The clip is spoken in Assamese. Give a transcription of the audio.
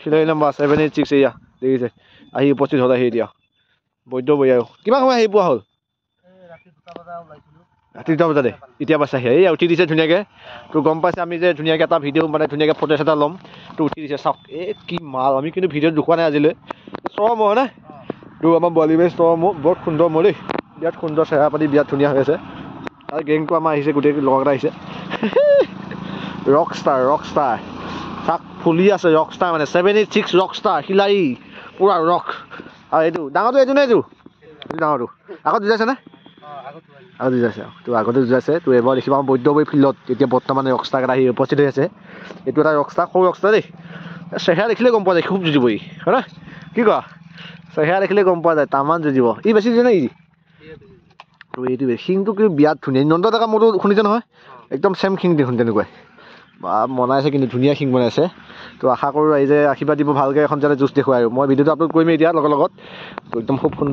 খিলাৰী নম্বৰ 786 এয়া দেখিছে আহি উপস্থিত হ'ল আহি এতিয়া বৈদ্য বৈ আৰু কিমান সময় আহি পোৱা হ'ল ৰাতি 2টা বজাতে এতিয়া পাইছে আহি এই উঠি দিছে ধুনীয়াকৈ তোৰ গম পাইছে আমি যে ধুনীয়াকৈ এটা ভিডিঅ' মানে ধুনীয়াকৈ ফটো এটা ল'ম তোৰ উঠি দিছে চাওক এই কি মাল আমি কিন্তু ভিডিঅ'ত দেখুওৱা নাই আজিলৈ ষ্টৰ ম'হ নে তোৰ আমাৰ বলিউড ষ্টৰ ম'হ বৰ সুন্দৰ ম'হ দেই বিৰাট সুন্দৰ চেহেৰা পাতি বিৰাট ধুনীয়া হৈ আছে আৰু গেংটো আমাৰ আহিছে গোটেই লগৰ এটা আহিছে ৰক ষ্টাৰ চাক ফুলি আছে ৰক ষ্টাৰ মানে 786 ৰক ষ্টাৰ খিলাৰী পূৰা ৰক আৰু এইটো ডাঙৰটো এইটো নে এইটো ডাঙৰটো আগত যুঁজাইছেনে আগত যুঁজাইছে তোৰ আগতে যুঁজাইছে তোৰ এবাৰ দেখিব আমাৰ বৈদ্যবৈ ফিল্ডত এতিয়া বৰ্তমান ৰক ষ্টাৰ এটা আহি উপস্থিত হৈ আছে এইটো এটা ৰক ষ্টাৰ সৰু ৰক ষ্টাৰ দেই চেহেৰা দেখিলে গম পোৱা যায় খুব যুঁজিবই হয় না কি কোৱা চেহেৰা দেখিলে গম পোৱা যায় তামান যুঁজিব ই বেছি যুঁজে নে ই তোৰ এইটো শিংটো কিন্তু বিৰাট ধুনীয়া নন্দ ডেকা মোৰতো শুনিছে নহয় একদম চেম শিং দেখোন তেনেকুৱাই বা বনাইছে কিন্তু ধুনীয়া শিং বনাইছে তো আশা কৰোঁ ৰাইজে আশীৰ্বাদ দিব ভালকৈ এখন যাতে যুঁজ দেখুৱাই আৰু মই ভিডিঅ'টো আপলোড কৰিমেই এতিয়া লগত তো একদম খুব সুন্দৰ